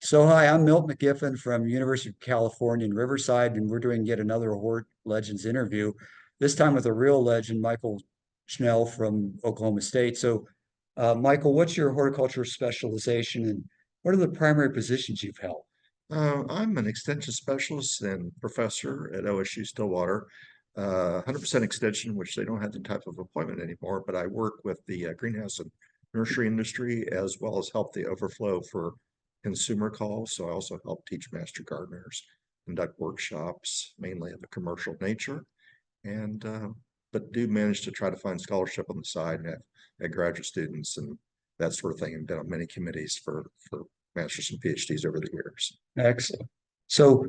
So hi, I'm Milt McGiffin from University of California in Riverside, and we're doing yet another Hort Legends interview, this time with a real legend, Michael Schnelle from Oklahoma State. So, Michael, what's your horticulture specialization, and what are the primary positions you've held? I'm an extension specialist and professor at OSU Stillwater, 100% extension, which they don't have the type of appointment anymore, but I work with the greenhouse and nursery industry as well as help the overflow for consumer calls. So I also help teach master gardeners, conduct workshops, mainly of a commercial nature, and but do manage to try to find scholarship on the side and have graduate students and that sort of thing, and been on many committees for masters and PhDs over the years. Excellent. So,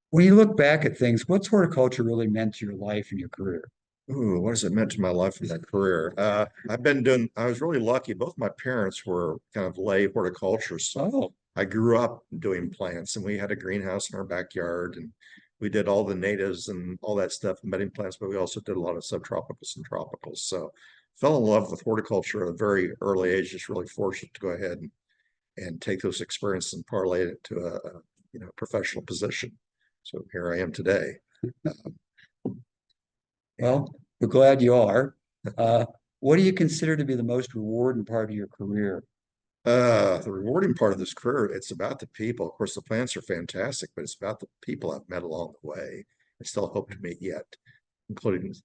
when you look back at things, what's horticulture really meant to your life and your career? Ooh, what has it meant to my life and my career? I was really lucky. Both my parents were kind of lay horticulturists. So Oh, I grew up doing plants and we had a greenhouse in our backyard and we did all the natives and all that stuff, bedding plants, but we also did a lot of subtropicals and tropicals. So fell in love with horticulture at a very early age, just really fortunate to go ahead and take those experiences and parlay it to a professional position. So here I am today. And well, we're glad you are. Uh, what do you consider to be the most rewarding part of your career? The rewarding part of this career, it's about the people. Of course, the plants are fantastic, but it's about the people I've met along the way. I still hope to meet yet, including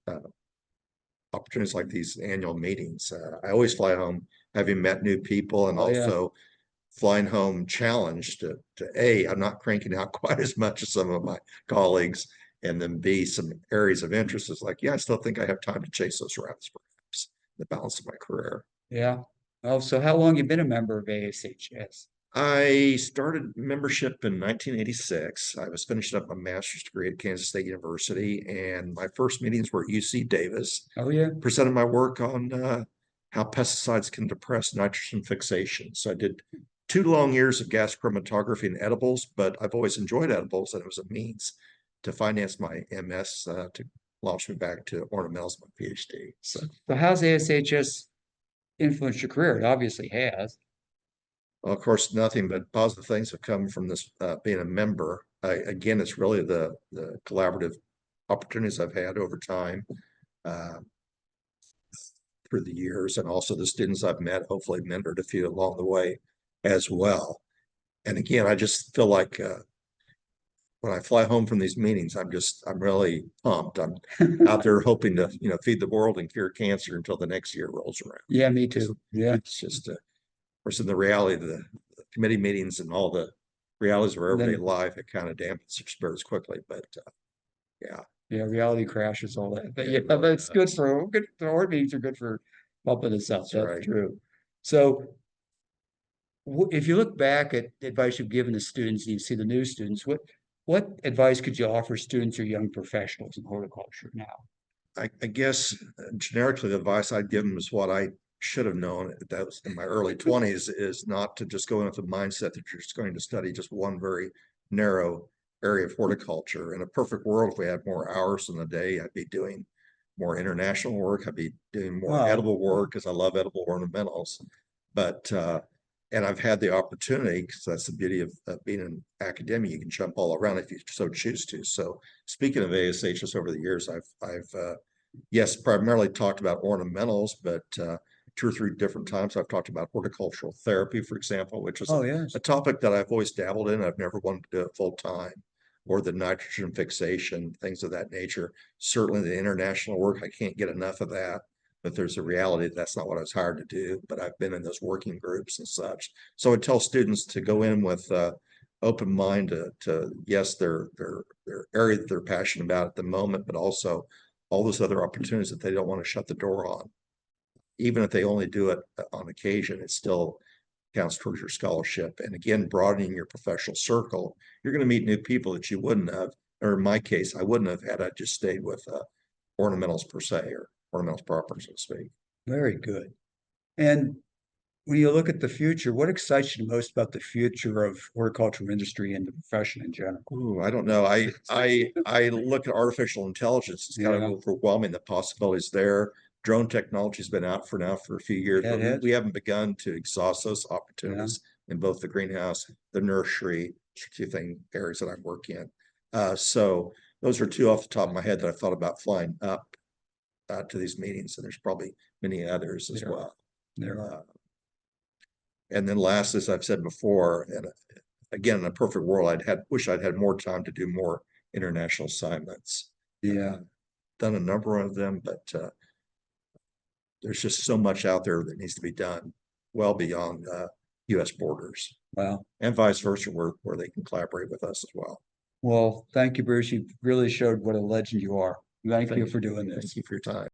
opportunities like these annual meetings. I always fly home having met new people and Oh yeah, also flying home challenged to A, I'm not cranking out quite as much as some of my colleagues, and then B, some areas of interest is like, yeah, I still think I have time to chase those rabbits, perhaps, the balance of my career. yeah. Oh, so how long you been a member of ASHS? I started membership in 1986. I was finishing up my master's degree at Kansas State University, and my first meetings were at UC Davis. Oh yeah. Presented my work on how pesticides can depress nitrogen fixation. So I did 2 long years of gas chromatography and edibles, but I've always enjoyed edibles, and it was a means to finance my MS to launch me back to ornamentals, my PhD. So So how's ASHS influenced your career? It obviously has. well, of course, nothing but positive things have come from this being a member. Again, it's really the collaborative opportunities I've had over time uh, through the years, and also the students I've met, hopefully mentored a few along the way as well. And again, I just feel like when I fly home from these meetings, I'm really pumped. I'm out there hoping to feed the world and cure cancer until the next year rolls around. Yeah, me Just too. Yeah. it's just course, in the reality of the committee meetings and all the realities of our And everyday then life, it kind of dampens your spirits quickly. But yeah, yeah, reality crashes, all that. But yeah, yeah, it but really it's good does. for good the board meetings are good for bumping us up. That's That's right. true. So if you look back at advice you've given to students and you see the new students, what advice could you offer students or young professionals in horticulture now? I guess generically, the advice I'd give them is what I should have known that was in my early 20s is not to just go in with the mindset that you're just going to study just one very narrow area of horticulture. In a perfect world, if we had more hours in the day, I'd be doing more international work. I'd be doing more Wow. edible work because I love edible ornamentals. But and I've had the opportunity because that's the beauty of being in academia. You can jump all around if you so choose to. So speaking of ASHS over the years, I've yes, primarily talked about ornamentals, but 2 or 3 different times I've talked about horticultural therapy, for example, which is Oh yes. a topic that I've always dabbled in. I've never wanted to do it full time, or the nitrogen fixation, things of that nature. Certainly the international work, I can't get enough of that. But there's a reality that's not what I was hired to do. But I've been in those working groups and such. So I tell students to go in with open mind to yes, their area that they're passionate about at the moment, but also all those other opportunities that they don't want to shut the door on. Even if they only do it on occasion, it still counts towards your scholarship. And again, broadening your professional circle, you're going to meet new people that you wouldn't have, or in my case, I wouldn't have had I just stayed with ornamentals per se, or ornamentals proper, so to speak. Very good. And when you look at the future, what excites you most about the future of horticultural industry and the profession in general? Ooh, I don't know. I look at artificial intelligence. It's kind of Yeah, overwhelming the possibilities there. Drone technology has been out for now for a few years, yeah, it but we has. haven't begun to exhaust those Yeah. opportunities. in both the greenhouse, the nursery, two thing areas that I work in. So those are two off the top of my head that I thought about flying up to these meetings, and there's probably many others as well. There are. And then last, as I've said before, and again, in a perfect world, wish I'd had more time to do more international assignments. Yeah. Done a number of them, but there's just so much out there that needs to be done well beyond US borders. Wow. And vice versa, where they can collaborate with us as well. Well, thank you, Bruce. You really showed what a legend you are. Thank you for doing this. Thank you for your time.